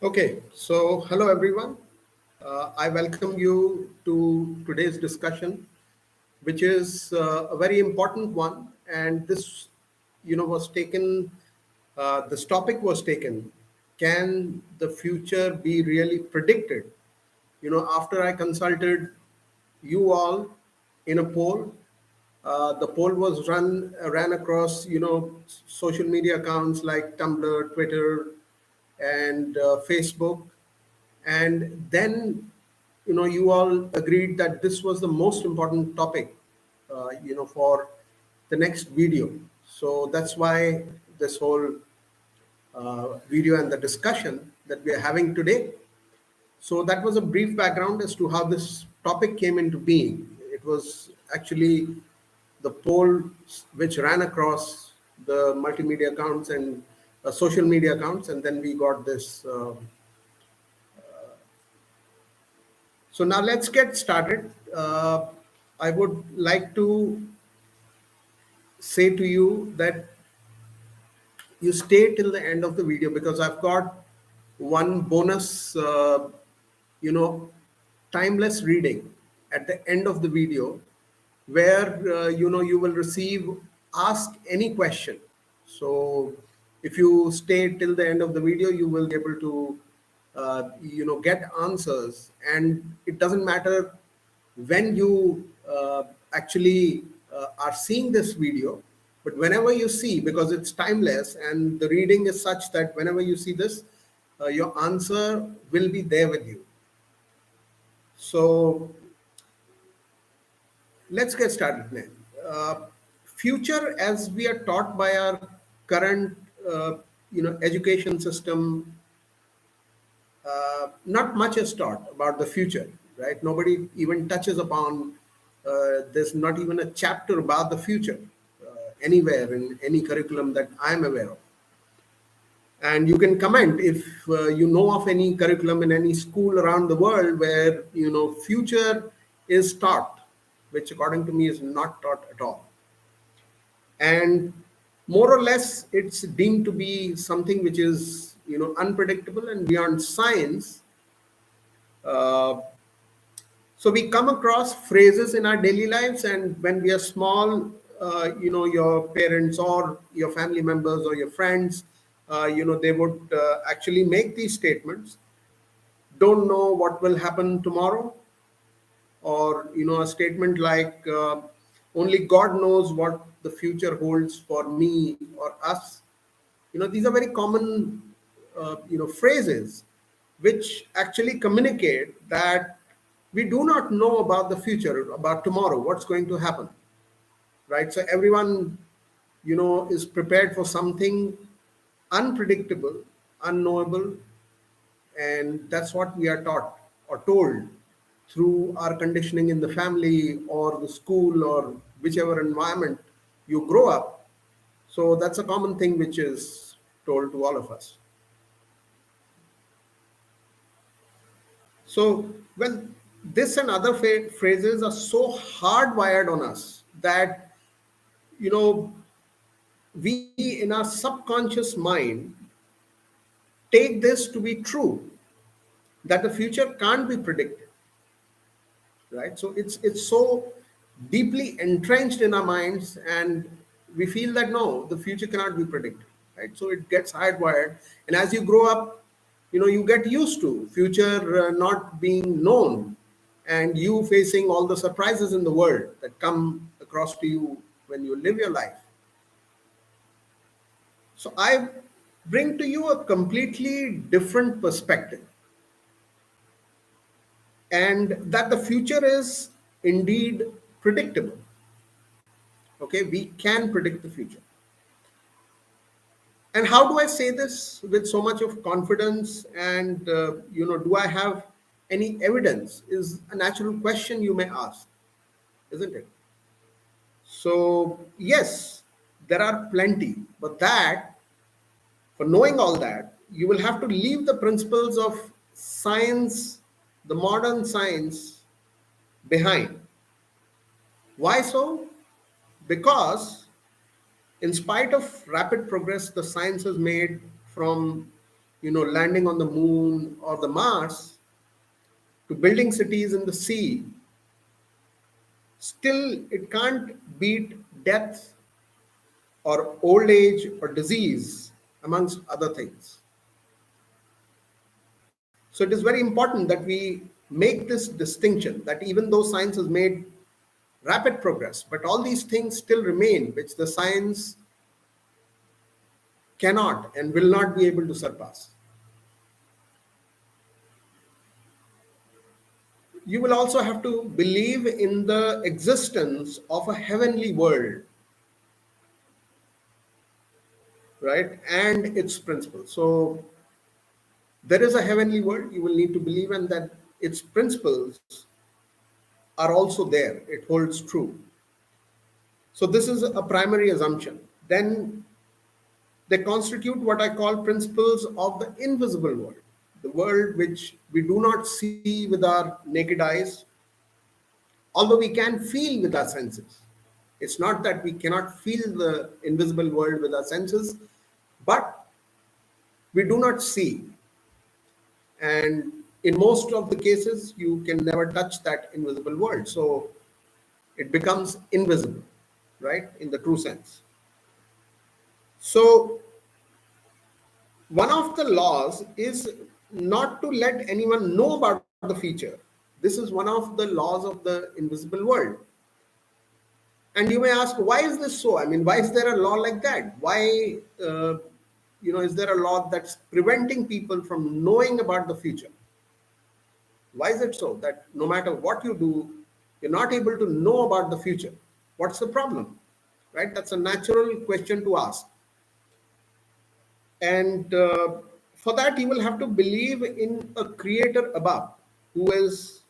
Okay, so hello everyone. I welcome you to today's discussion, which is a very important one. And this, was taken. This topic was taken. Can the future be really predicted? After I consulted you all in a poll, the poll was ran across social media accounts like Tumblr, Twitter, and Facebook, and then you all agreed that this was the most important topic for the next video. So that's why this whole video and the discussion that we are having today. So that was a brief background as to how this topic came into being. It was actually the poll which ran across the multimedia accounts and social media accounts, and then we got this. So now let's get started. I would like to say to you that you stay till the end of the video because I've got one bonus, you know, timeless reading at the end of the video where, you will receive ask any question. So if you stay till the end of the video, you will be able to, get answers. And it doesn't matter when you actually are seeing this video, but whenever you see, because it's timeless and the reading is such that whenever you see this, your answer will be there with you. So let's get started then. Future, as we are taught by our current, education system, not much is taught about the future, right? Nobody even touches upon. There's not even a chapter about the future anywhere in any curriculum that I'm aware of. And you can comment if you know of any curriculum in any school around the world where future is taught, which according to me is not taught at all. And more or less, it's deemed to be something which is unpredictable and beyond science. Uh, so we come across phrases in our daily lives, and when we are small, your parents or your family members or your friends, they would actually make these statements. Don't know what will happen tomorrow, or a statement like only God knows what the future holds for me or us. These are very common phrases which actually communicate that we do not know about the future, about tomorrow, what's going to happen, right? So everyone is prepared for something unpredictable, unknowable, and that's what we are taught or told through our conditioning in the family or the school or whichever environment you grow up. So that's a common thing which is told to all of us. So, well, this and other phrases are so hardwired on us that, we in our subconscious mind take this to be true, that the future can't be predicted, right? So it's so deeply entrenched in our minds, and we feel that no, the future cannot be predicted, right? So it gets hardwired, and as you grow up, you get used to future not being known, and you facing all the surprises in the world that come across to you when you live your life. So I bring to you a completely different perspective, and that the future is indeed predictable. Okay, we can predict the future. And how do I say this with so much of confidence? And do I have any evidence? Is a natural question you may ask, isn't it? So yes, there are plenty, but that for knowing all that, you will have to leave the principles of science, the modern science, behind. Why so? Because in spite of rapid progress the science has made from landing on the moon or the Mars, to building cities in the sea, still it can't beat death or old age or disease, amongst other things. So it is very important that we make this distinction, that even though science has made rapid progress, but all these things still remain, which the science cannot and will not be able to surpass. You will also have to believe in the existence of a heavenly world, right? And its principles. So there is a heavenly world. You will need to believe in that its principles are also there. It holds true. So this is a primary assumption. Then they constitute what I call principles of the invisible world, the world which we do not see with our naked eyes, although we can feel with our senses. It's not that we cannot feel the invisible world with our senses, but we do not see. And in most of the cases, you can never touch that invisible world. So it becomes invisible, right, in the true sense. So one of the laws is not to let anyone know about the future. This is one of the laws of the invisible world. And you may ask, why is this so? I mean, why is there a law like that? Why, is there a law that's preventing people from knowing about the future? Why is it so that no matter what you do, you're not able to know about the future? What's the problem? Right? That's a natural question to ask. And for that, you will have to believe in a creator above who is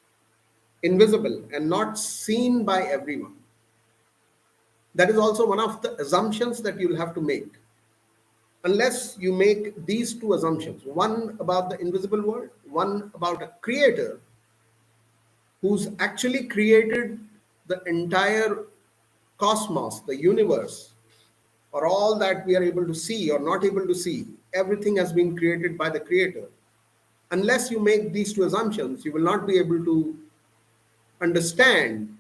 invisible and not seen by everyone. That is also one of the assumptions that you'll have to make. Unless you make these two assumptions, one about the invisible world, one about a creator who's actually created the entire cosmos, the universe, or all that we are able to see or not able to see, everything has been created by the creator. Unless you make these two assumptions, you will not be able to understand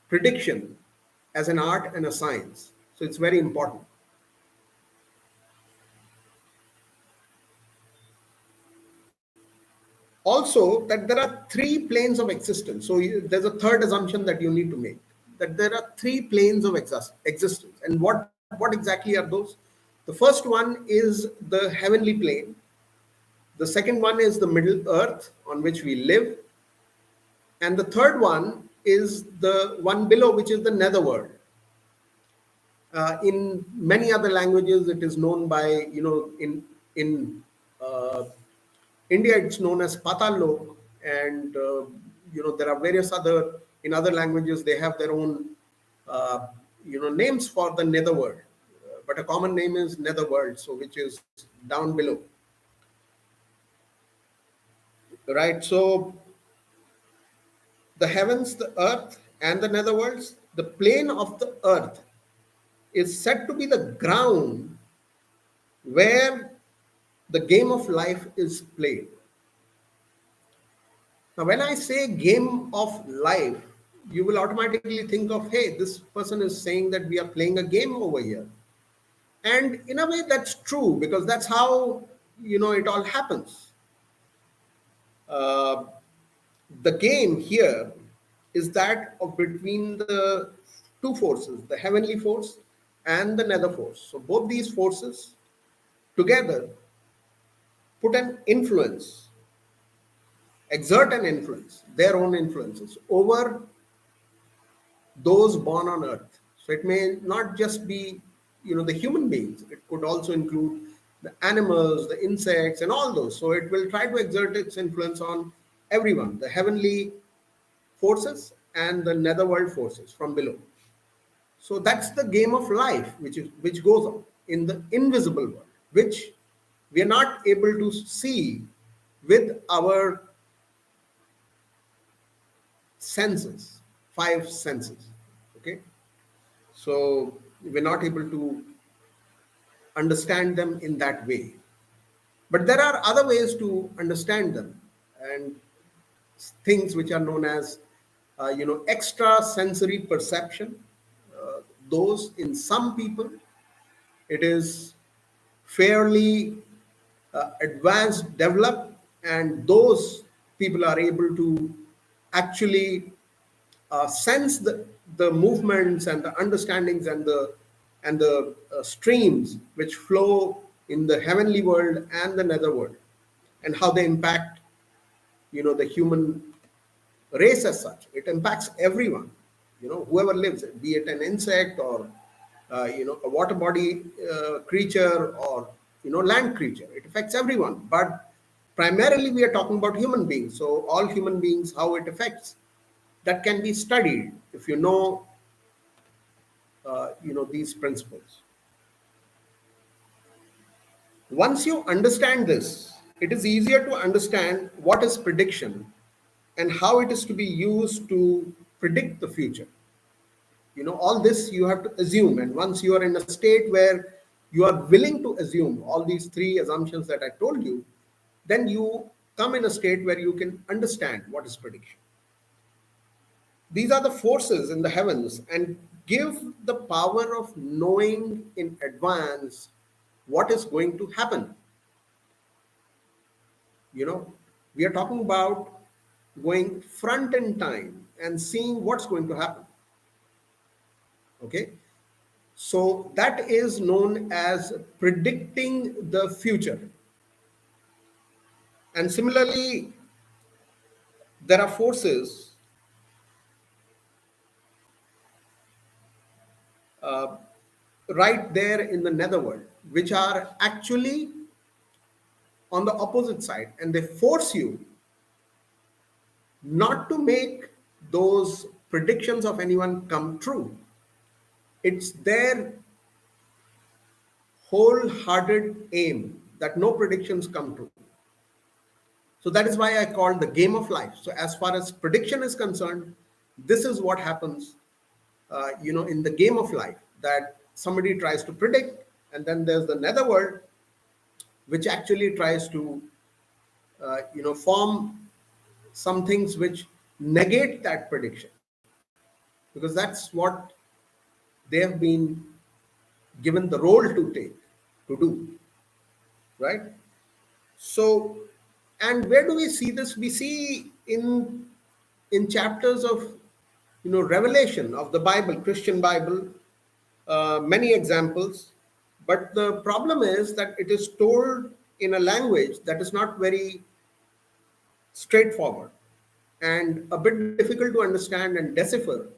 prediction as an art and a science. So it's very important. Also, that there are three planes of existence. So there's a third assumption that you need to make, that there are three planes of existence. And what exactly are those? The first one is the heavenly plane. The second one is the middle earth on which we live. And the third one is the one below, which is the netherworld. In many other languages, it is known by, in India, it's known as Patal, and there are various other, in other languages, they have their own names for the netherworld. But a common name is netherworld, so which is down below. Right. So the heavens, the earth, and the netherworlds, the plane of the earth is said to be the ground where the game of life is played. Now, when I say game of life, you will automatically think of, hey, this person is saying that we are playing a game over here. And in a way, that's true, because that's how, it all happens. The game here is that of between the two forces, the heavenly force and the nether force. So both these forces together put an influence, exert an influence, their own influences over those born on earth. So it may not just be, the human beings. It could also include the animals, the insects, and all those. So it will try to exert its influence on everyone, the heavenly forces and the netherworld forces from below. So that's the game of life, which goes on in the invisible world, which we are not able to see with our senses, five senses. Okay, so we're not able to understand them in that way. But there are other ways to understand them, and things which are known as, extra sensory perception. Uh, those in some people, it is fairly advanced, developed, and those people are able to actually sense the movements and the understandings and the streams which flow in the heavenly world and the nether world, and how they impact, the human race as such. It impacts everyone, whoever lives, be it an insect or a water body creature, or land creature. It affects everyone, but primarily we are talking about human beings. So all human beings, how it affects, that can be studied if you know, these principles. Once you understand this, it is easier to understand what is prediction and how it is to be used to predict the future. All this you have to assume, and once you are in a state where you are willing to assume all these three assumptions that I told you, then you come in a state where you can understand what is prediction. These are the forces in the heavens and give the power of knowing in advance what is going to happen. you know we are talking about going front in time and seeing what's going to happen. Okay, so that is known as predicting the future. And similarly, there are forces uh, right there in the netherworld which are actually on the opposite side, and they force you not to make those predictions of anyone come true. It's their wholehearted aim that no predictions come true. So that is why I called the game of life. So as far as prediction is concerned, this is what happens, in the game of life, that somebody tries to predict, and then there's the netherworld, which actually tries to, form some things which negate that prediction, because that's what they have been given the role to take, to do, right? So, and where do we see this? We see in chapters of, Revelation of the Bible, Christian Bible, many examples. But the problem is that it is told in a language that is not very straightforward and a bit difficult to understand and decipher.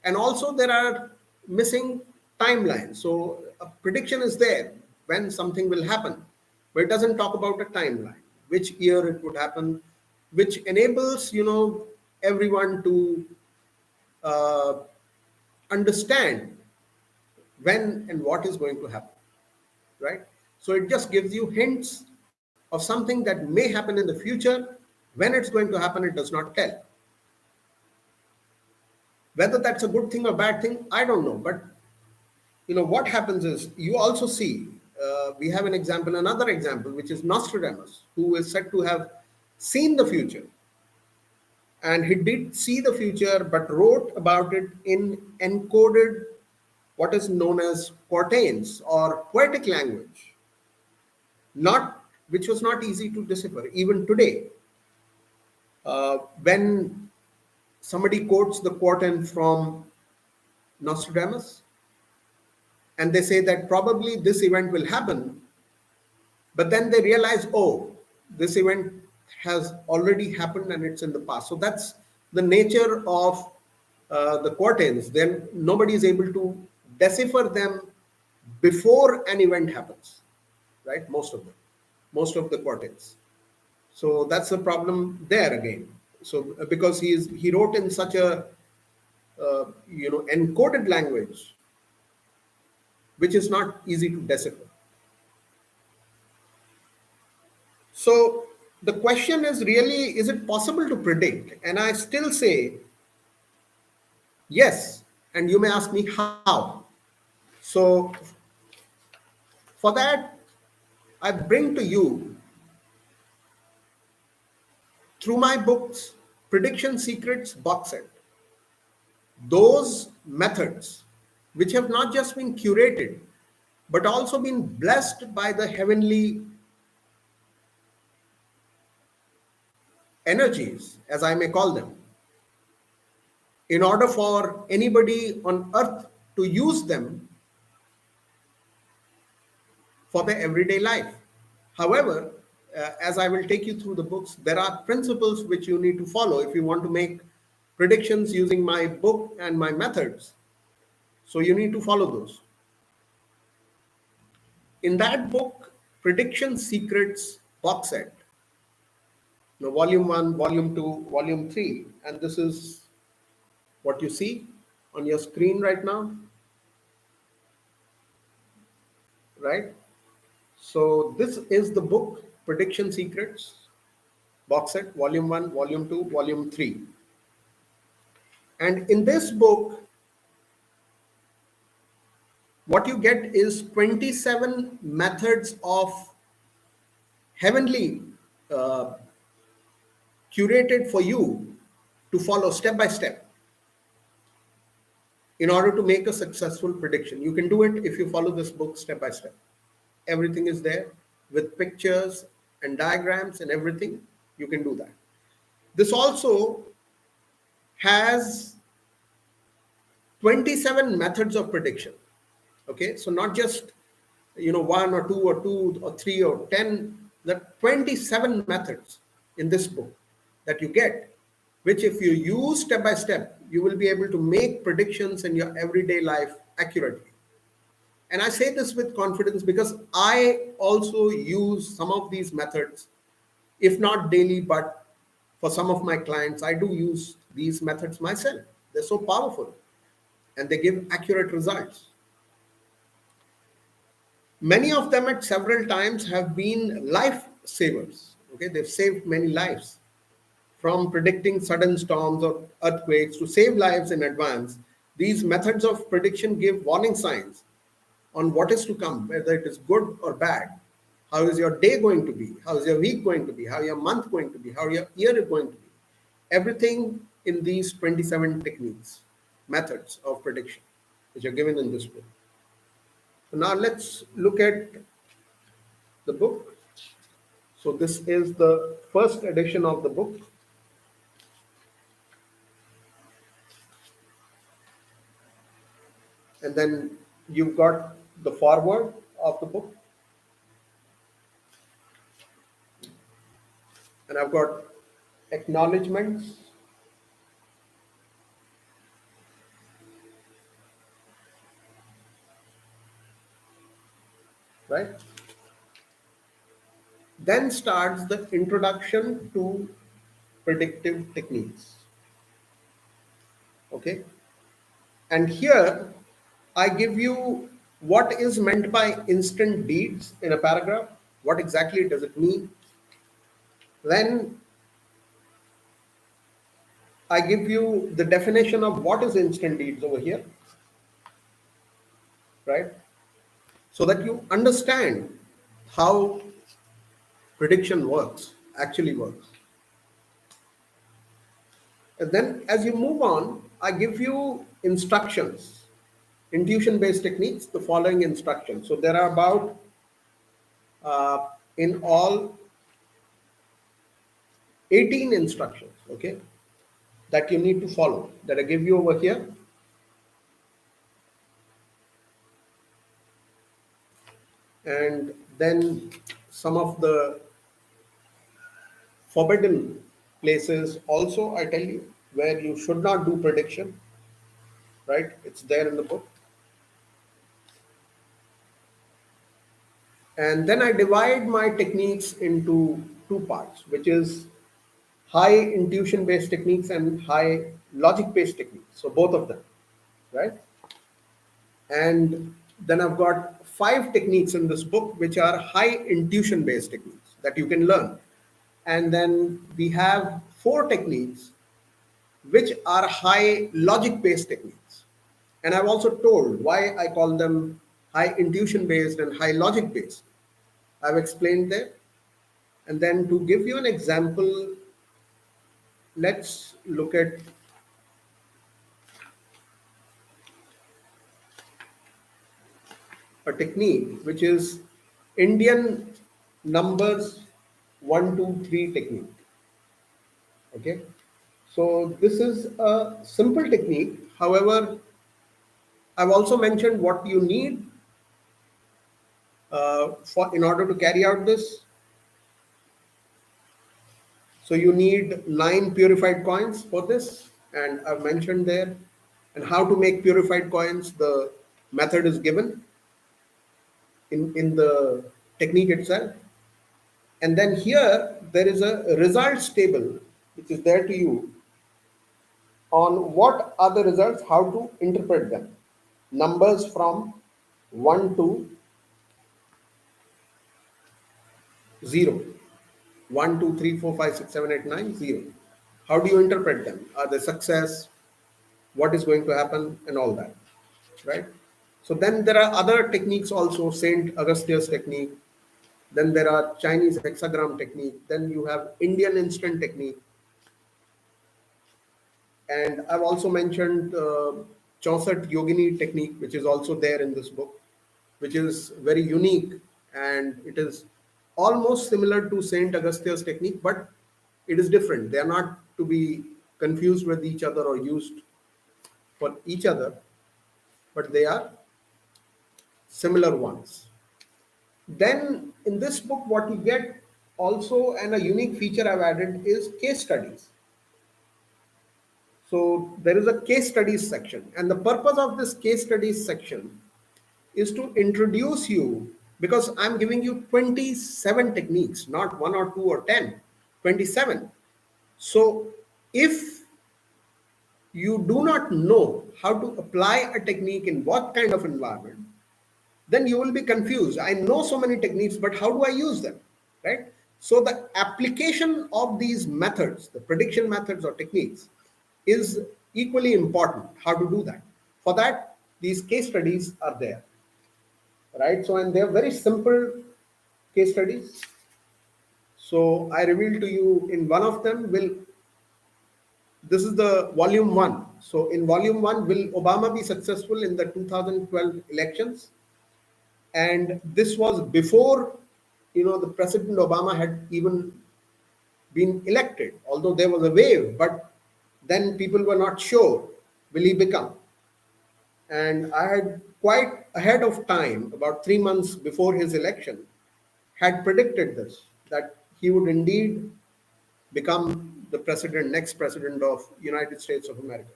And also there are missing timelines. So a prediction is there when something will happen, but it doesn't talk about a timeline, which year it would happen, which enables, everyone to uh, understand when and what is going to happen, right? So it just gives you hints of something that may happen in the future. When it's going to happen, it does not tell. Whether that's a good thing or bad thing, I don't know. But what happens is, you also see, we have another example, which is Nostradamus, who is said to have seen the future. And he did see the future, but wrote about it in encoded, what is known as quatrains or poetic language, not which was not easy to decipher even today. When somebody quotes the quatrain from Nostradamus, and they say that probably this event will happen, but then they realize, oh, this event has already happened and it's in the past. So that's the nature of the quatrains. Then nobody is able to decipher them before an event happens, right? Most of the quatrains. So that's the problem there again. So because he wrote in such a encoded language, which is not easy to decipher. So the question is really, is it possible to predict? And I still say yes. And you may ask me how. So for that, I bring to you through my books, Prediction Secrets box set, those methods which have not just been curated, but also been blessed by the heavenly energies, as I may call them, in order for anybody on earth to use them for their everyday life. However, as I will take you through the books, there are principles which you need to follow if you want to make predictions using my book and my methods. So you need to follow those. In that book, Prediction Secrets box set, volume 1, volume 2, volume 3, and this is what you see on your screen right now, right? So this is the book, Prediction Secrets box set, volume 1, volume 2, volume 3. And in this book, what you get is 27 methods of heavenly uh, curated for you to follow step by step in order to make a successful prediction. You can do it if you follow this book step by step. Everything is there with pictures and diagrams and everything. You can do that. This also has 27 methods of prediction. Okay, so not just one or two or three or 10, the 27 methods in this book that you get, which if you use step by step, you will be able to make predictions in your everyday life accurately. And I say this with confidence because I also use some of these methods, if not daily, but for some of my clients, I do use these methods myself. They're so powerful and they give accurate results. Many of them at several times have been life savers. Okay, they've saved many lives. From predicting sudden storms or earthquakes to save lives in advance, these methods of prediction give warning signs on what is to come, whether it is good or bad. How is your day going to be? How is your week going to be? How is your month going to be? How your year is going to be? Everything in these 27 techniques, methods of prediction, which are given in this book. So now let's look at the book. So this is the first edition of the book. And then you've got the foreword of the book. And I've got acknowledgements. Right? Then starts the introduction to predictive techniques. Okay? And here I give you what is meant by instant deeds in a paragraph. What exactly does it mean? Then I give you the definition of what is instant deeds over here, right? So that you understand how prediction works, actually works. And then as you move on, I give you instructions, intuition-based techniques, the following instructions. So there are about, in all, 18 instructions, okay, that you need to follow, that I give you over here. And then some of the forbidden places also I tell you where you should not do prediction, right? It's there in the book. And then I divide my techniques into two parts, which is high intuition based techniques and high logic based techniques. So both of them, right? And then I've got 5 techniques in this book, which are high intuition based techniques that you can learn. And then we have 4 techniques which are high logic based techniques. And I've also told why I call them high intuition based and high logic based. I've explained there. And then to give you an example, let's look at a technique which is Indian numbers 1, 2, 3 technique. Okay, so this is a simple technique. However, I've also mentioned what you need for in order to carry out this. So you need 9 purified coins for this, and I've mentioned there. And how to make purified coins, the method is given in the technique itself. And then here there is a results table which is there to you on what are the results, how to interpret them. Numbers from 1 to 0. 1, 2, 3, 4, 5, 6, 7, 8, 9, 0. How do you interpret them? Are they success? What is going to happen? And all that, right? So then there are other techniques also, Saint Augustine's technique. Then there are Chinese hexagram technique. Then you have Indian instant technique. And I've also mentioned Chaussat Yogini technique, which is also there in this book, which is very unique, and it is almost similar to Saint Augustine's technique, but it is different. They are not to be confused with each other or used for each other, but they are similar ones. Then in this book, what you get also, and a unique feature I've added, is case studies. So there is a case studies section, and the purpose of this case studies section is to introduce you, because I'm giving you 27 techniques, not 1 or 2 or 10, 27. So if you do not know how to apply a technique in what kind of environment, then you will be confused. I know so many techniques, but how do I use them, right? So the application of these methods, the prediction methods or techniques, is equally important, how to do that. For that, these case studies are there, right? So, and they're very simple case studies. So I reveal to you in one of them, this is the volume 1. So in volume 1, will Obama be successful in the 2012 elections? And this was before, the President Obama had even been elected, although there was a wave, but then people were not sure, will he become? And I had quite ahead of time, about 3 months before his election, had predicted this, that he would indeed become the president, next president of United States of America.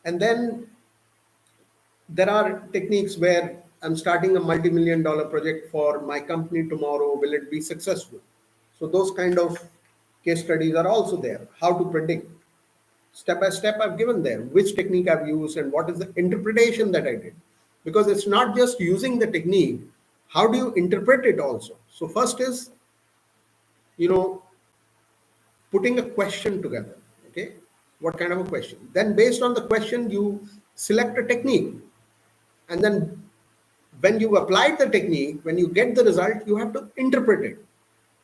And then there are techniques where I'm starting a multi-million-dollar project for my company tomorrow. Will it be successful? So those kind of case studies are also there. How to predict. Step by step I've given there, which technique I've used and what is the interpretation that I did. Because it's not just using the technique, how do you interpret it also? So first is, putting a question together. Okay, what kind of a question? Then based on the question, you select a technique. And then when you applied the technique, when you get the result, you have to interpret it.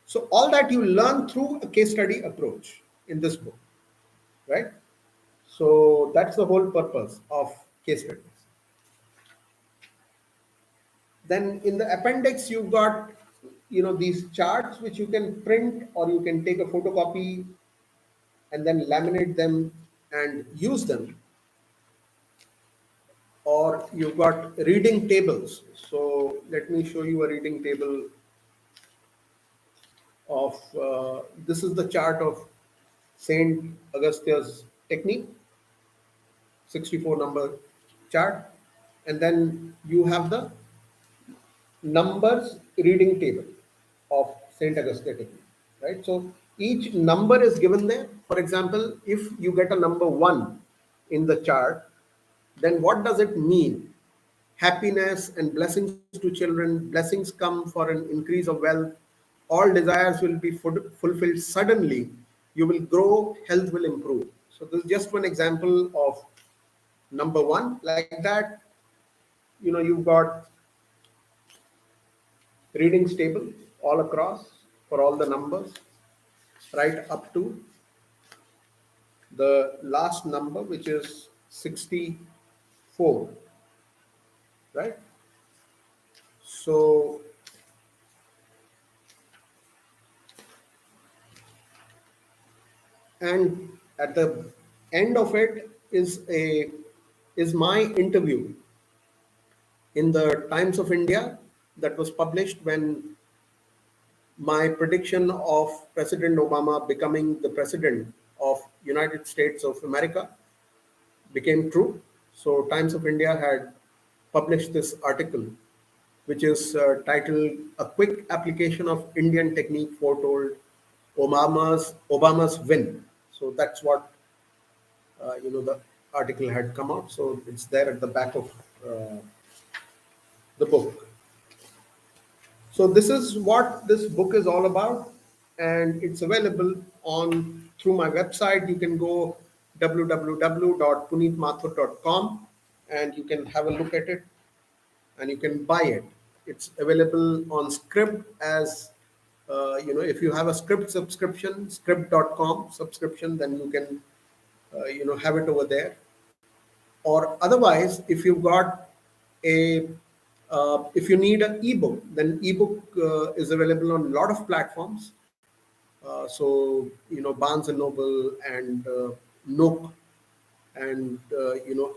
So all that you learn through a case study approach in this book, right? So that's the whole purpose of case studies. Then in the appendix, you've got, these charts which you can print or you can take a photocopy and then laminate them and use them. Or you've got reading tables. So let me show you a reading table of, this is the chart of Saint Augustine's technique, 64 number chart. And then you have the numbers reading table of Saint Augustine technique, right? So each number is given there. For example, if you get a number 1 in the chart, then what does it mean? Happiness and blessings to children, blessings come for an increase of wealth, all desires will be fulfilled suddenly, you will grow, health will improve. So this is just one example of number 1. Like that, you've got readings table all across for all the numbers, right up to the last number, which is 64, right? So, and at the end of it is my interview in the Times of India that was published when my prediction of President Obama becoming the president of United States of America became true. So Times of India had published this article, which is titled "A Quick Application of Indian Technique Foretold Obama's Win." So that's what the article had come out. So it's there at the back of uh, the book. So this is what this book is all about, and it's available on through my website. You can go www.puneetmathur.com and you can have a look at it and you can buy it. It's available on Script as if you have a Script subscription, script.com subscription, then you can have it over there. Or otherwise, if you've got a if you need an ebook, then ebook is available on a lot of platforms. So Barnes and Noble and Nook and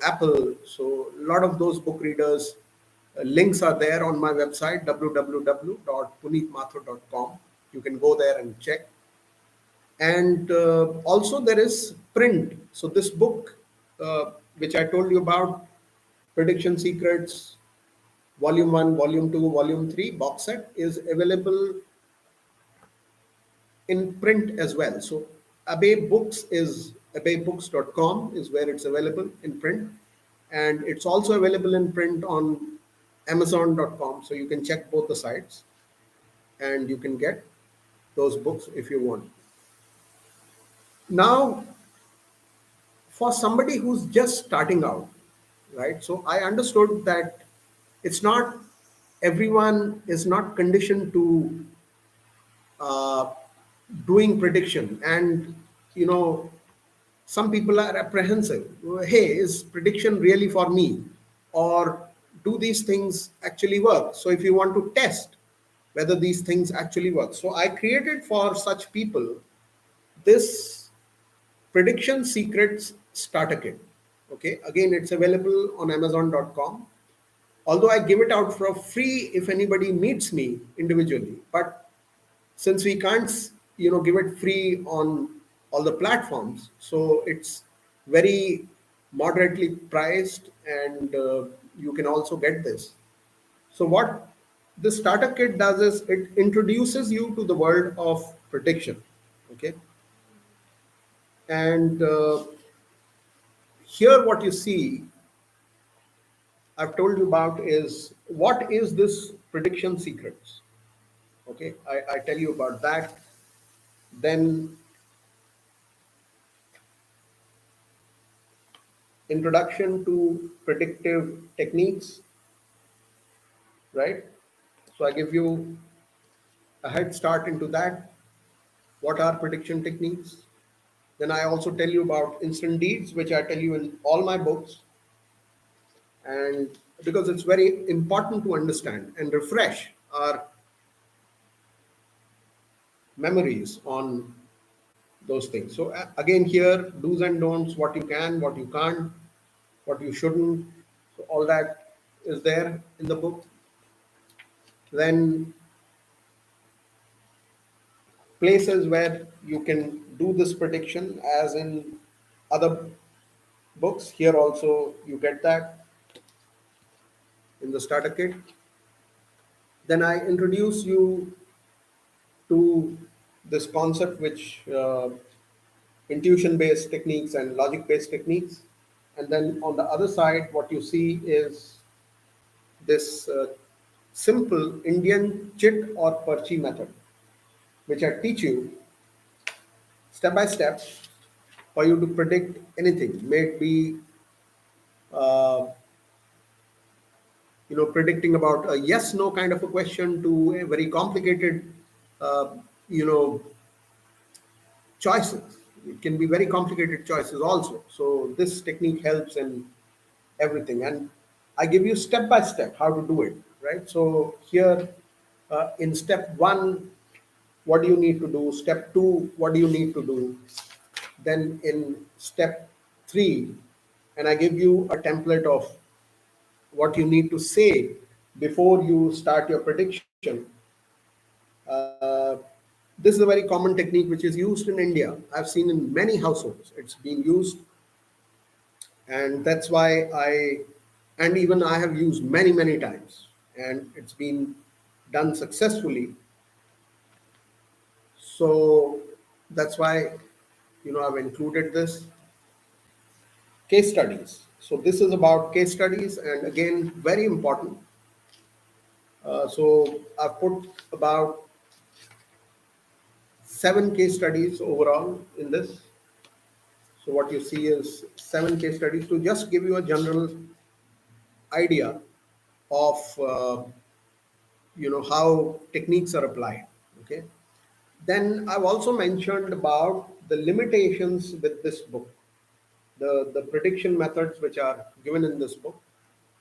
Apple. So a lot of those book readers links are there on my website www.puneetmathur.com. You can go there and check. And also there is print. So this book, which I told you about, Prediction Secrets, Volume 1, Volume 2, Volume 3 box set, is available in print as well. So abeybooks.com is where it's available in print. And it's also available in print on amazon.com. So you can check both the sites and you can get those books if you want. Now, for somebody who's just starting out, right? So I understood that it's not everyone is not conditioned to uh, doing prediction, and some people are apprehensive. Hey, is prediction really for me, or do these things actually work? So if you want to test whether these things actually work, so I created for such people this Prediction Secrets starter kit. Okay, again, it's available on amazon.com, although I give it out for free if anybody meets me individually. But since we can't give it free on all the platforms, so it's very moderately priced, and you can also get this. So what the starter kit does is it introduces you to the world of prediction. Okay, and here what you see I've told you about is what is this Prediction Secrets. Okay, I tell you about that. Then introduction to predictive techniques, right? So I give you a head start into that. What are prediction techniques? Then I also tell you about instant deeds, which I tell you in all my books. And because it's very important to understand and refresh our memories on those things. So again, here, do's and don'ts, what you can, what you can't, what you shouldn't. So all that is there in the book. Then places where you can do this prediction, as in other books. Here also you get that in the starter kit. Then I introduce you to this concept, which intuition-based techniques and logic-based techniques. And then on the other side, what you see is this simple Indian chit or perchi method, which I teach you step by step for you to predict anything, may it be uh, predicting about a yes no kind of a question to a very complicated uh, you know choices. It can be very complicated choices also. So this technique helps in everything, and I give you step by step how to do it, right? So here, in step one, what do you need to do? Step two, what do you need to do? Then in step three, and I give you a template of what you need to say before you start your prediction. uh, this is a very common technique which is used in India. I've seen in many households it's being used, and that's why and even I have used many times, and it's been done successfully. So that's why I've included this case studies. So this is about case studies, and again, very important. So I've put about 7 case studies overall in this. So what you see is 7 case studies to just give you a general idea of how techniques are applied. Okay. Then I've also mentioned about the limitations with this book, the prediction methods which are given in this book.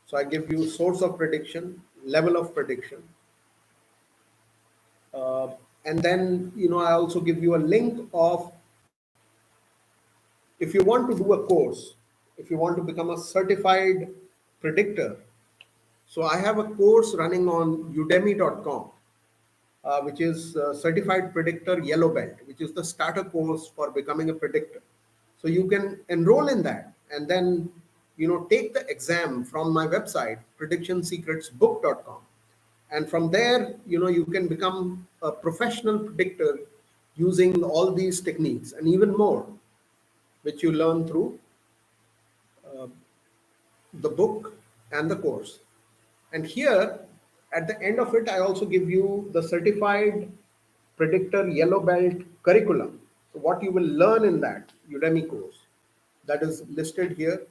So I give you source of prediction, level of prediction, uh, and then I also give you a link of, if you want to do a course, if you want to become a certified predictor. So I have a course running on udemy.com, which is Certified Predictor Yellow Belt, which is the starter course for becoming a predictor. So you can enroll in that and then take the exam from my website, predictionsecretsbook.com. And from there, you can become a professional predictor using all these techniques and even more, which you learn through the book and the course. And here, at the end of it, I also give you the certified predictor yellow belt curriculum. So what you will learn in that Udemy course, that is listed here,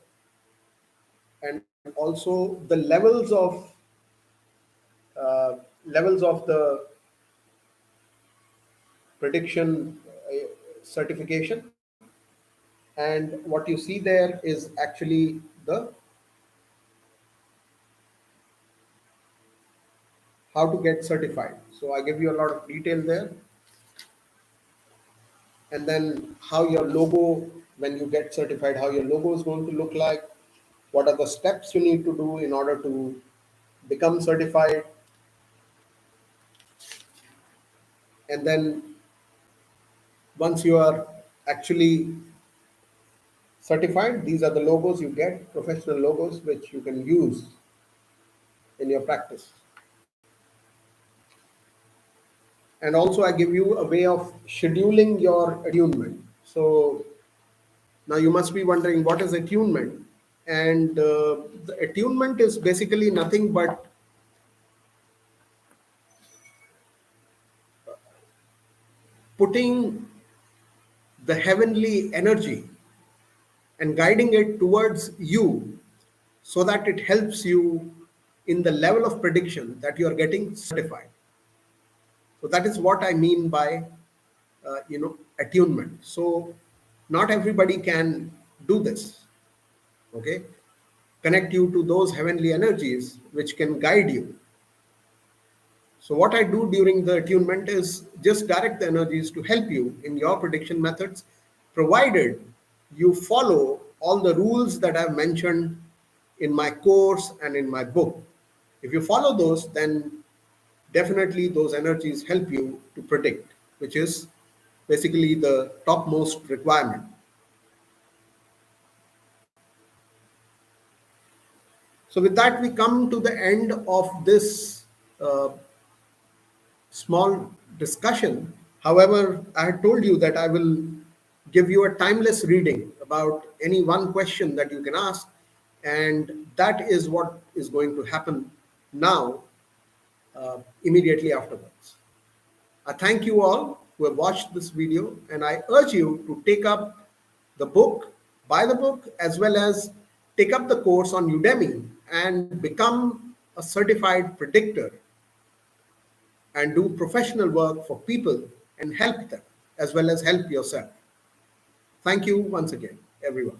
and also the levels of the prediction certification. And what you see there is actually the how to get certified. So I give you a lot of detail there. And then how your logo, when you get certified, how your logo is going to look like, what are the steps you need to do in order to become certified, and then once you are actually certified, these are the logos you get, professional logos, which you can use in your practice. And also I give you a way of scheduling your attunement. So now you must be wondering, what is attunement? And the attunement is basically nothing but putting the heavenly energy and guiding it towards you so that it helps you in the level of prediction that you are getting certified. So that is what I mean by attunement. So not everybody can do this. Okay, connect you to those heavenly energies which can guide you. So what I do during the attunement is just direct the energies to help you in your prediction methods, provided you follow all the rules that I've mentioned in my course and in my book. If you follow those, then definitely those energies help you to predict, which is basically the topmost requirement. So with that, we come to the end of this uh, small discussion. However, I had told you that I will give you a timeless reading about any one question that you can ask, and that is what is going to happen now, immediately afterwards. I thank you all who have watched this video, and I urge you to take up the book, buy the book, as well as take up the course on Udemy and become a certified predictor and do professional work for people and help them as well as help yourself. Thank you once again, everyone.